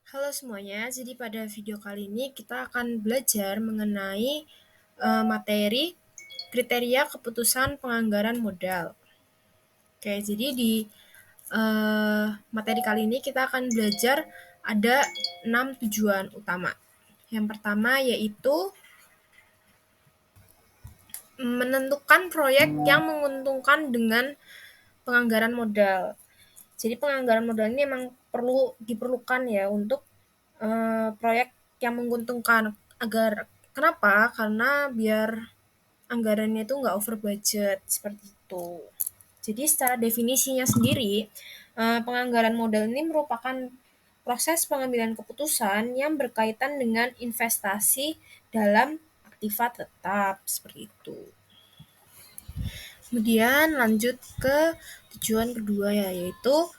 Halo semuanya, jadi pada video kali ini kita akan belajar mengenai materi kriteria keputusan penganggaran modal. Oke, jadi di materi kali ini kita akan belajar ada 6 tujuan utama. Yang pertama yaitu menentukan proyek yang menguntungkan dengan penganggaran modal. Jadi penganggaran modal ini memang diperlukan ya untuk proyek yang menguntungkan agar kenapa? Karena biar anggarannya itu nggak over budget seperti itu. Jadi secara definisinya sendiri, penganggaran modal ini merupakan proses pengambilan keputusan yang berkaitan dengan investasi dalam aktiva tetap seperti itu. Kemudian lanjut ke tujuan kedua ya, yaitu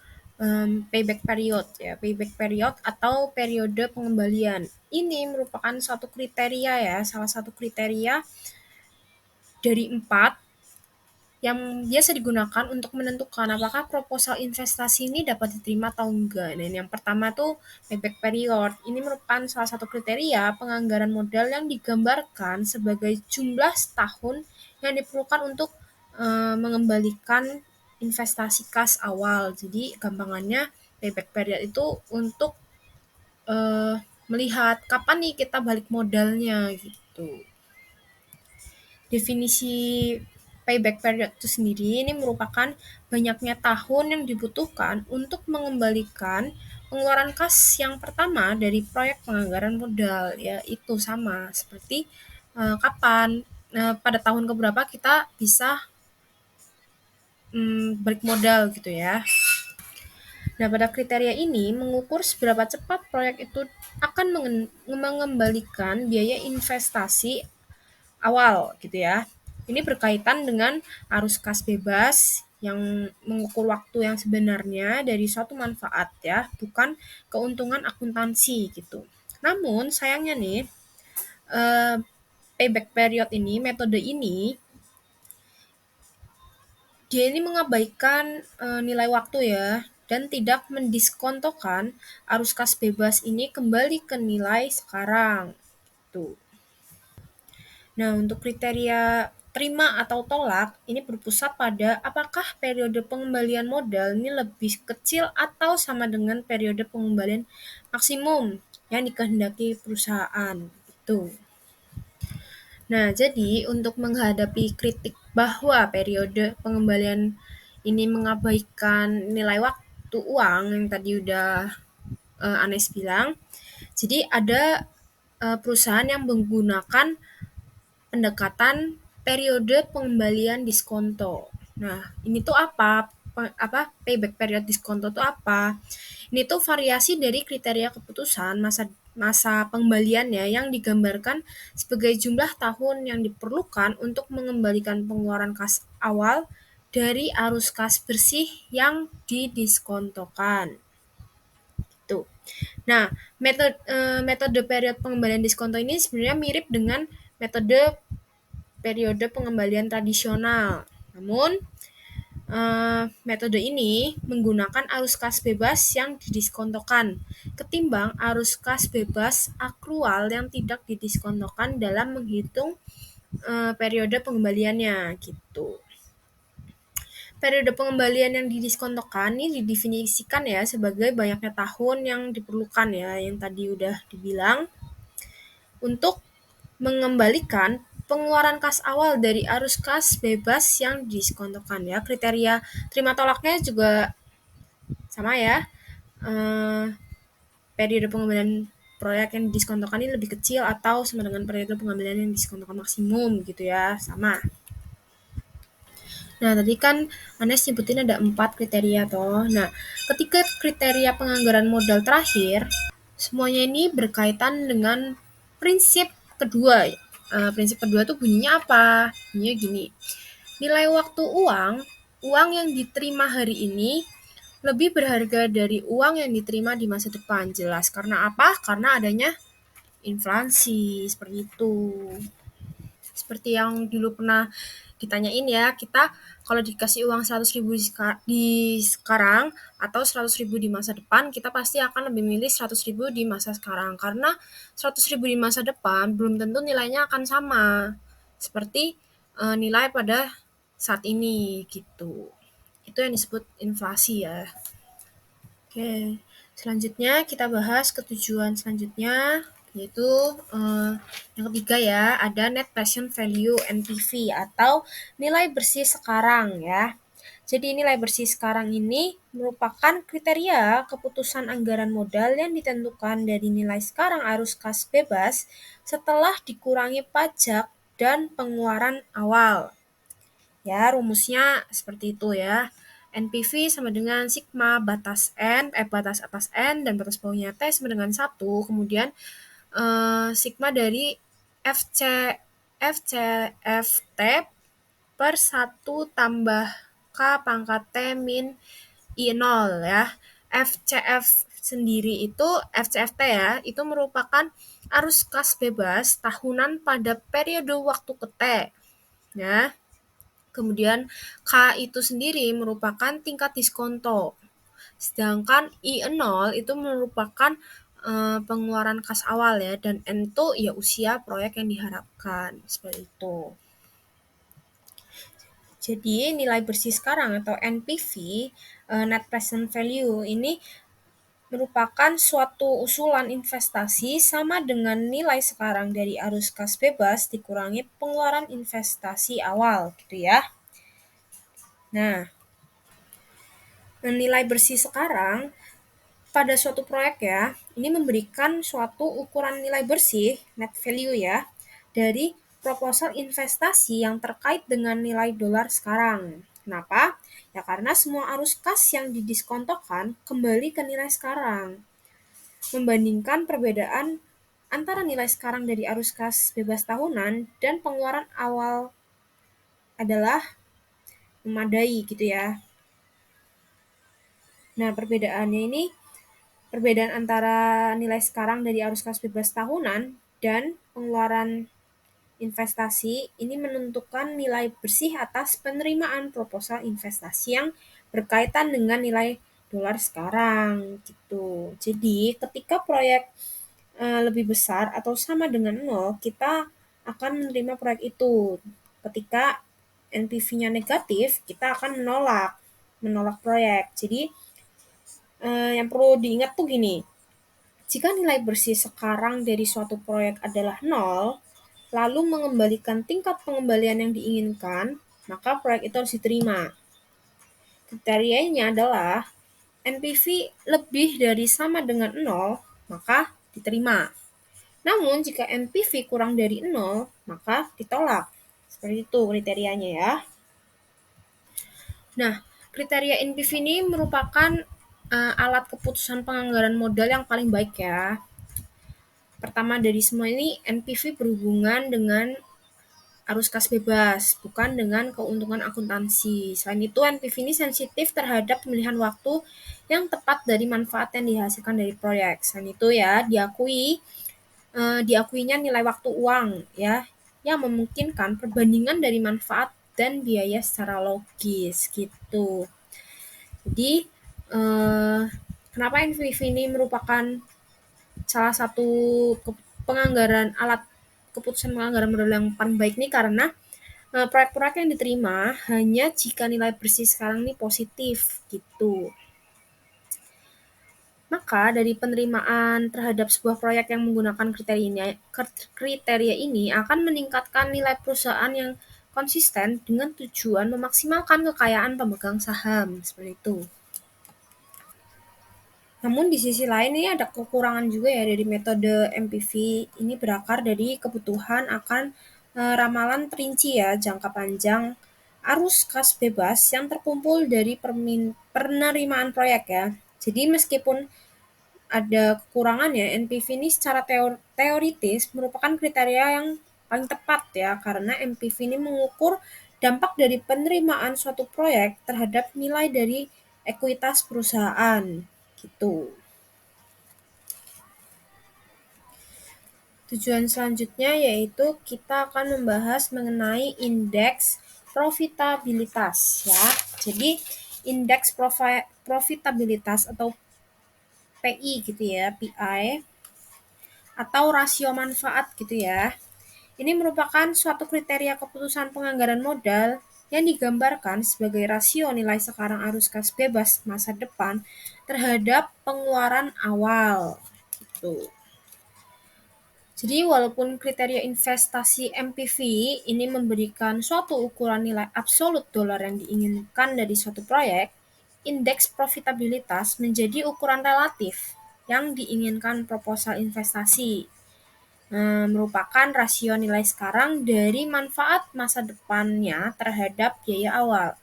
payback period ya. Payback period atau periode pengembalian. Ini merupakan suatu kriteria ya, salah satu kriteria dari 4 yang biasa digunakan untuk menentukan apakah proposal investasi ini dapat diterima atau enggak. Nah, yang pertama tuh payback period. Ini merupakan salah satu kriteria penganggaran modal yang digambarkan sebagai jumlah tahun yang diperlukan untuk mengembalikan investasi kas awal. Jadi gampangannya payback period itu untuk melihat kapan nih kita balik modalnya gitu. Definisi payback period itu sendiri ini merupakan banyaknya tahun yang dibutuhkan untuk mengembalikan pengeluaran kas yang pertama dari proyek penganggaran modal, ya itu sama seperti kapan pada tahun keberapa kita bisa balik modal gitu ya. Nah, pada kriteria ini mengukur seberapa cepat proyek itu akan mengembalikan biaya investasi awal gitu ya. Ini berkaitan dengan arus kas bebas yang mengukur waktu yang sebenarnya dari suatu manfaat ya, bukan keuntungan akuntansi gitu. Namun sayangnya nih, eh, payback period ini, metode ini, dia ini mengabaikan nilai waktu ya, dan tidak mendiskontokan arus kas bebas ini kembali ke nilai sekarang. Tuh. Nah, untuk kriteria terima atau tolak, ini berpusat pada apakah periode pengembalian modal ini lebih kecil atau sama dengan periode pengembalian maksimum yang dikehendaki perusahaan. Itu. Nah, jadi untuk menghadapi kritik bahwa periode pengembalian ini mengabaikan nilai waktu uang yang tadi udah Anes bilang, jadi ada perusahaan yang menggunakan pendekatan periode pengembalian diskonto. Nah, ini tuh apa? Payback period diskonto tuh apa? Ini tuh variasi dari kriteria keputusan masa pengembaliannya yang digambarkan sebagai jumlah tahun yang diperlukan untuk mengembalikan pengeluaran kas awal dari arus kas bersih yang didiskontokan. Tuh. Nah, metode period pengembalian diskonto ini sebenarnya mirip dengan metode periode pengembalian tradisional. Namun, metode ini menggunakan arus kas bebas yang didiskontokan ketimbang arus kas bebas akrual yang tidak didiskontokan dalam menghitung periode pengembaliannya gitu. Periode pengembalian yang didiskontokan ini didefinisikan ya sebagai banyaknya tahun yang diperlukan ya, yang tadi udah dibilang, untuk mengembalikan pengeluaran kas awal dari arus kas bebas yang didiskontokan ya. Kriteria terima tolaknya juga sama ya. Eh, periode pengembalian proyek yang didiskontokan ini lebih kecil atau sama dengan periode pengembalian yang didiskontokan maksimum gitu ya, sama. Nah, tadi kan Anes nyebutin ada 4 kriteria toh. Nah, ketika kriteria penganggaran modal terakhir, semuanya ini berkaitan dengan prinsip kedua. Prinsip kedua tuh bunyinya apa? Bunyinya gini. Nilai waktu uang yang diterima hari ini lebih berharga dari uang yang diterima di masa depan. Jelas karena apa? Karena adanya inflasi seperti itu. Seperti yang dulu pernah ditanyain ya, kita kalau dikasih uang 100.000 di sekarang atau 100.000 di masa depan, kita pasti akan lebih milih 100.000 di masa sekarang. Karena 100.000 di masa depan belum tentu nilainya akan sama seperti nilai pada saat ini gitu. Itu yang disebut inflasi ya. Oke, selanjutnya kita bahas ketujuan selanjutnya, yaitu yang ketiga ya, ada net present value (NPV) atau nilai bersih sekarang ya. Jadi nilai bersih sekarang ini merupakan kriteria keputusan anggaran modal yang ditentukan dari nilai sekarang arus kas bebas setelah dikurangi pajak dan pengeluaran awal. Ya, rumusnya seperti itu ya. NPV sama dengan sigma batas N, batas atas N dan batas bawahnya T sama dengan 1. Kemudian sigma dari FC FCFT per 1 tambah K pangkat T min I0 ya. FCF sendiri itu FCFT ya, itu merupakan arus kas bebas tahunan pada periode waktu ke T ya. Kemudian K itu sendiri merupakan tingkat diskonto. Sedangkan I0 itu merupakan pengeluaran kas awal ya, dan N itu ya usia proyek yang diharapkan. Seperti itu. Jadi nilai bersih sekarang atau NPV, net present value ini merupakan suatu usulan investasi sama dengan nilai sekarang dari arus kas bebas dikurangi pengeluaran investasi awal gitu ya. Nah, nilai bersih sekarang pada suatu proyek ya, ini memberikan suatu ukuran nilai bersih, net value ya, dari proposal investasi yang terkait dengan nilai dolar sekarang. Kenapa? Ya karena semua arus kas yang didiskontokan kembali ke nilai sekarang. Membandingkan perbedaan antara nilai sekarang dari arus kas bebas tahunan dan pengeluaran awal adalah memadai gitu ya. Nah, perbedaan antara nilai sekarang dari arus kas bebas tahunan dan pengeluaran investasi ini menentukan nilai bersih atas penerimaan proposal investasi yang berkaitan dengan nilai dolar sekarang gitu. Jadi ketika proyek lebih besar atau sama dengan nol, kita akan menerima proyek itu. Ketika NPV-nya negatif, kita akan menolak proyek. Jadi yang perlu diingat tuh gini, jika nilai bersih sekarang dari suatu proyek adalah nol, lalu mengembalikan tingkat pengembalian yang diinginkan, maka proyek itu harus diterima. Kriterianya adalah NPV lebih dari sama dengan nol, maka diterima. Namun jika NPV kurang dari nol, maka ditolak. Seperti itu kriterianya ya. Nah, kriteria NPV ini merupakan alat keputusan penganggaran modal yang paling baik ya. Pertama dari semua ini, NPV berhubungan dengan arus kas bebas, bukan dengan keuntungan akuntansi. Selain itu, NPV ini sensitif terhadap pemilihan waktu yang tepat dari manfaat yang dihasilkan dari proyek. Selain itu ya, diakuinya nilai waktu uang ya, yang memungkinkan perbandingan dari manfaat dan biaya secara logis gitu. Jadi, kenapa NPV ini merupakan salah satu penganggaran alat keputusan penganggaran modal yang paling baik nih, karena proyek-proyek yang diterima hanya jika nilai bersih sekarang ini positif gitu. Maka dari penerimaan terhadap sebuah proyek yang menggunakan kriteria ini akan meningkatkan nilai perusahaan yang konsisten dengan tujuan memaksimalkan kekayaan pemegang saham, seperti itu. Namun di sisi lain ini ada kekurangan juga ya dari metode MPV. Ini berakar dari kebutuhan akan ramalan perinci ya jangka panjang arus kas bebas yang terkumpul dari penerimaan proyek ya. Jadi meskipun ada kekurangannya, NPV ini secara teoritis merupakan kriteria yang paling tepat ya, karena MPV ini mengukur dampak dari penerimaan suatu proyek terhadap nilai dari ekuitas perusahaan gitu. Tujuan selanjutnya yaitu kita akan membahas mengenai indeks profitabilitas ya. Jadi indeks profitabilitas atau PI gitu ya, PI atau rasio manfaat gitu ya. Ini merupakan suatu kriteria keputusan penganggaran modal yang digambarkan sebagai rasio nilai sekarang arus kas bebas masa depan terhadap pengeluaran awal. Gitu. Jadi walaupun kriteria investasi MPV ini memberikan suatu ukuran nilai absolut dolar yang diinginkan dari suatu proyek, indeks profitabilitas menjadi ukuran relatif yang diinginkan proposal investasi. Merupakan rasio nilai sekarang dari manfaat masa depannya terhadap biaya awal.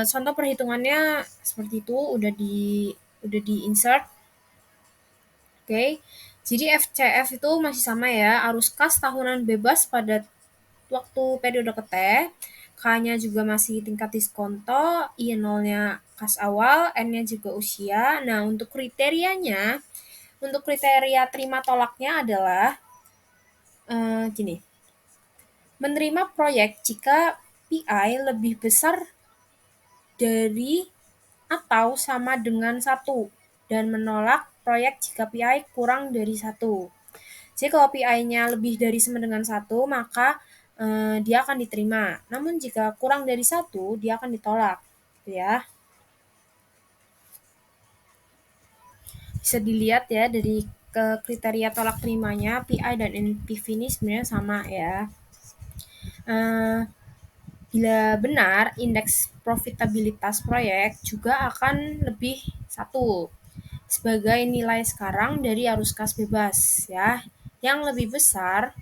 Contoh perhitungannya seperti itu udah di insert. Oke. Jadi FCF itu masih sama ya, arus kas tahunan bebas pada waktu periode ke T, K-nya juga masih tingkat diskonto, I0-nya kas awal, N-nya juga usia. Nah, untuk kriterianya, untuk kriteria terima tolaknya adalah gini, menerima proyek jika PI lebih besar dari atau sama dengan 1 dan menolak proyek jika PI kurang dari 1. Jadi kalau PI-nya lebih dari sama dengan 1, maka dia akan diterima. Namun jika kurang dari 1, dia akan ditolak. Gitu ya. Bisa dilihat ya dari kriteria tolak terimanya, PI dan NPV ini sebenarnya sama ya. Bila benar, indeks profitabilitas proyek juga akan lebih 1 sebagai nilai sekarang dari arus kas bebas ya, yang lebih besar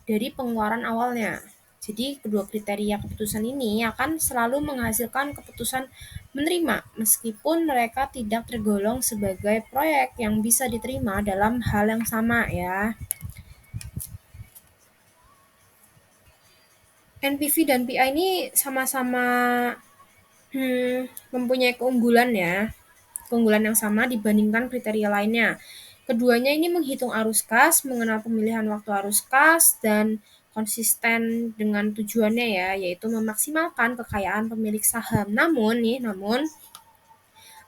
dari pengeluaran awalnya. Jadi kedua kriteria keputusan ini akan selalu menghasilkan keputusan menerima meskipun mereka tidak tergolong sebagai proyek yang bisa diterima dalam hal yang sama ya. NPV dan PI ini sama-sama mempunyai keunggulan ya. Keunggulan yang sama dibandingkan kriteria lainnya. Keduanya ini menghitung arus kas, mengenal pemilihan waktu arus kas, dan konsisten dengan tujuannya ya, yaitu memaksimalkan kekayaan pemilik saham. Namun,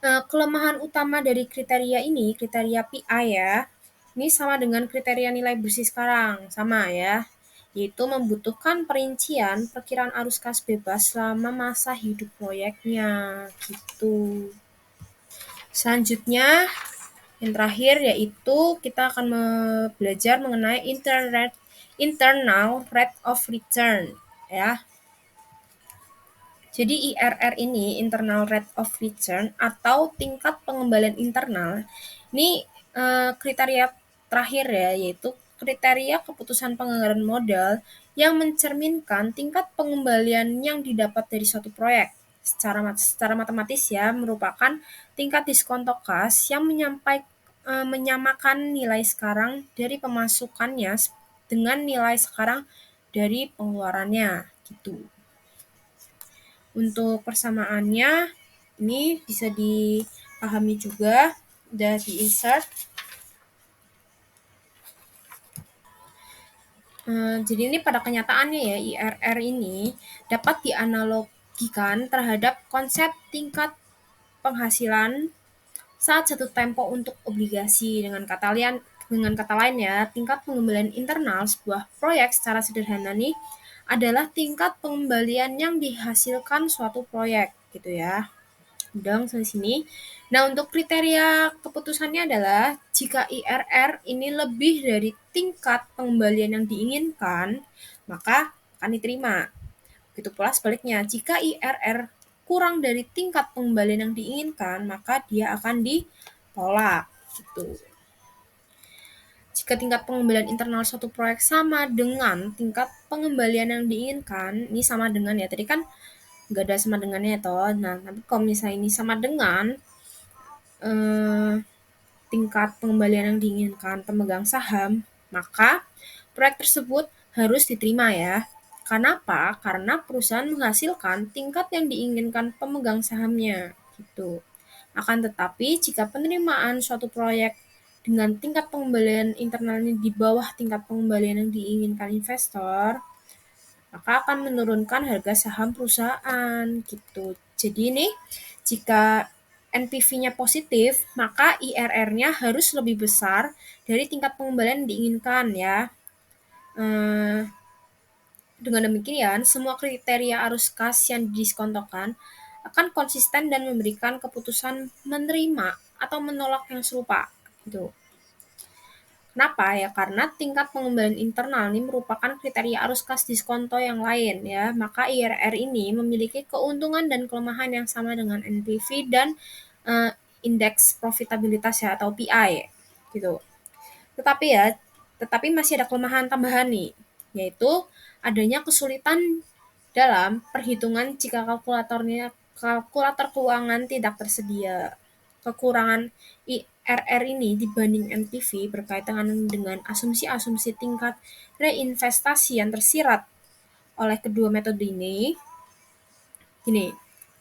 kelemahan utama dari kriteria ini, kriteria PI ya, ini sama dengan kriteria nilai bersih sekarang, sama ya, yaitu membutuhkan perincian perkiraan arus kas bebas selama masa hidup proyeknya, gitu. Selanjutnya, yang terakhir yaitu kita akan belajar mengenai internal rate of return ya. Jadi IRR ini, internal rate of return atau tingkat pengembalian internal, ini kriteria terakhir ya, yaitu kriteria keputusan penganggaran modal yang mencerminkan tingkat pengembalian yang didapat dari suatu proyek. Secara matematis ya, merupakan tingkat diskonto kas yang menyamakan nilai sekarang dari pemasukannya dengan nilai sekarang dari pengeluarannya gitu. Untuk persamaannya ini bisa dipahami juga, udah di-insert. Jadi ini pada kenyataannya ya, IRR ini dapat dianalogikan terhadap konsep tingkat penghasilan saat jatuh tempo untuk obligasi. Dengan kata lain ya, tingkat pengembalian internal sebuah proyek secara sederhana nih adalah tingkat pengembalian yang dihasilkan suatu proyek gitu ya. Udah sampai sini. Nah, untuk kriteria keputusannya adalah jika IRR ini lebih dari tingkat pengembalian yang diinginkan, maka akan diterima. Begitu pula sebaliknya, jika IRR kurang dari tingkat pengembalian yang diinginkan, maka dia akan ditolak. Gitu. Jika tingkat pengembalian internal suatu proyek sama dengan tingkat pengembalian yang diinginkan, ini sama dengan ya, tadi kan nggak ada sama dengannya toh. Nah, tapi kalau misalnya ini sama dengan tingkat pengembalian yang diinginkan pemegang saham, maka proyek tersebut harus diterima ya. Kenapa? Karena perusahaan menghasilkan tingkat yang diinginkan pemegang sahamnya gitu. Akan tetapi jika penerimaan suatu proyek dengan tingkat pengembalian internalnya di bawah tingkat pengembalian yang diinginkan investor, maka akan menurunkan harga saham perusahaan gitu. Jadi nih, jika NPV-nya positif, maka IRR-nya harus lebih besar dari tingkat pengembalian yang diinginkan ya. Eh, Dengan demikian, semua kriteria arus kas yang didiskontokan akan konsisten dan memberikan keputusan menerima atau menolak yang serupa gitu. Kenapa ya? Karena tingkat pengembalian internal ini merupakan kriteria arus kas diskonto yang lain ya. Maka IRR ini memiliki keuntungan dan kelemahan yang sama dengan NPV dan indeks profitabilitas ya atau PI gitu. Tetapi ya, tetapi masih ada kelemahan tambahan nih, yaitu adanya kesulitan dalam perhitungan jika kalkulator keuangan tidak tersedia. Kekurangan IRR ini dibanding NPV berkaitan dengan asumsi-asumsi tingkat reinvestasi yang tersirat oleh kedua metode ini. Gini,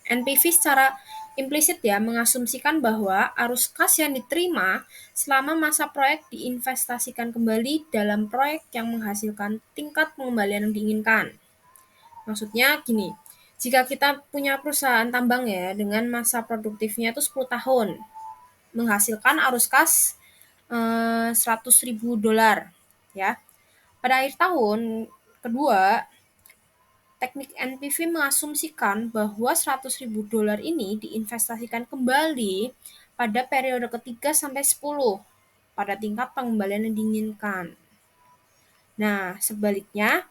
NPV secara implisit ya mengasumsikan bahwa arus kas yang diterima selama masa proyek diinvestasikan kembali dalam proyek yang menghasilkan tingkat pengembalian yang diinginkan. Maksudnya gini, jika kita punya perusahaan tambang ya dengan masa produktifnya itu 10 tahun, menghasilkan arus kas 100.000 dolar ya. Pada akhir tahun kedua, teknik NPV mengasumsikan bahwa 100.000 dolar ini diinvestasikan kembali pada periode ketiga sampai 10 pada tingkat pengembalian yang diinginkan. Nah, sebaliknya,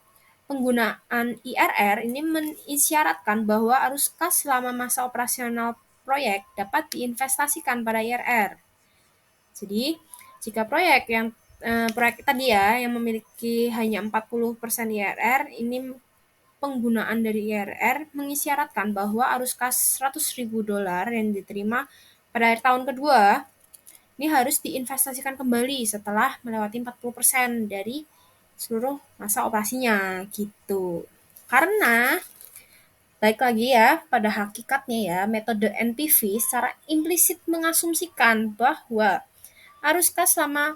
penggunaan IRR ini mengisyaratkan bahwa arus kas selama masa operasional proyek dapat diinvestasikan pada IRR. Jadi, jika proyek tadi ya yang memiliki hanya 40% IRR, ini penggunaan dari IRR mengisyaratkan bahwa arus kas 100.000 dolar yang diterima pada akhir tahun kedua ini harus diinvestasikan kembali setelah melewati 40% dari seluruh masa operasinya gitu. Karena baik lagi ya, pada hakikatnya ya, metode NPV secara implisit mengasumsikan bahwa arus kas selama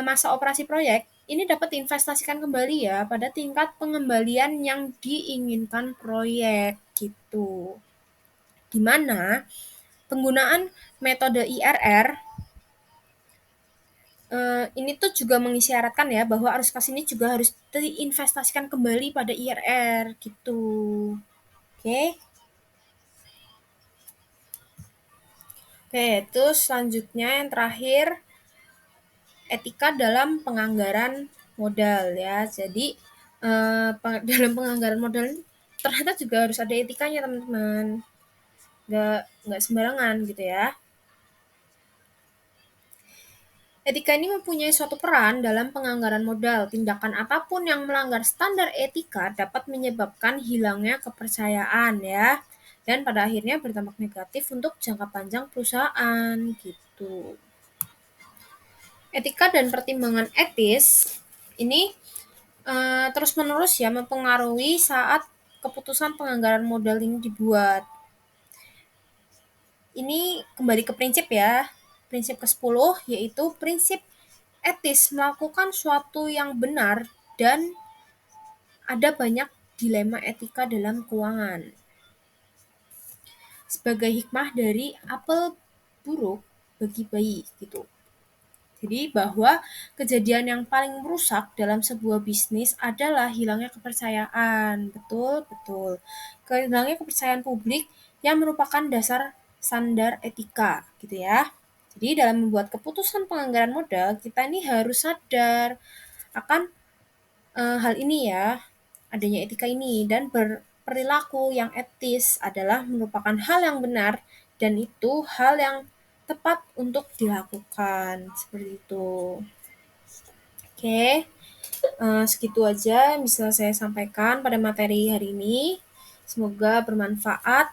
masa operasi proyek ini dapat diinvestasikan kembali ya pada tingkat pengembalian yang diinginkan proyek gitu. Di mana penggunaan metode IRR ini tuh juga mengisyaratkan ya bahwa arus kas ini juga harus diinvestasikan kembali pada IRR gitu. Oke. Oke, terus selanjutnya yang terakhir etika dalam penganggaran modal ya. Jadi dalam penganggaran modal ternyata juga harus ada etikanya teman-teman. Nggak sembarangan gitu ya. Etika ini mempunyai suatu peran dalam penganggaran modal. Tindakan apapun yang melanggar standar etika dapat menyebabkan hilangnya kepercayaan ya. Dan pada akhirnya berdampak negatif untuk jangka panjang perusahaan gitu. Etika dan pertimbangan etis ini terus-menerus ya mempengaruhi saat keputusan penganggaran modal ini dibuat. Ini kembali ke prinsip ya. Prinsip ke-10 yaitu prinsip etis melakukan suatu yang benar dan ada banyak dilema etika dalam keuangan. Sebagai hikmah dari apel buruk bagi bayi gitu. Jadi bahwa kejadian yang paling merusak dalam sebuah bisnis adalah hilangnya kepercayaan. Betul, betul. Hilangnya kepercayaan publik yang merupakan dasar standar etika gitu ya. Jadi dalam membuat keputusan penganggaran modal, kita ini harus sadar akan hal ini ya, adanya etika ini dan berperilaku yang etis adalah merupakan hal yang benar dan itu hal yang tepat untuk dilakukan seperti itu. Oke, segitu aja yang bisa saya sampaikan pada materi hari ini. Semoga bermanfaat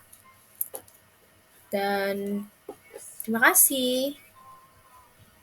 dan terima kasih.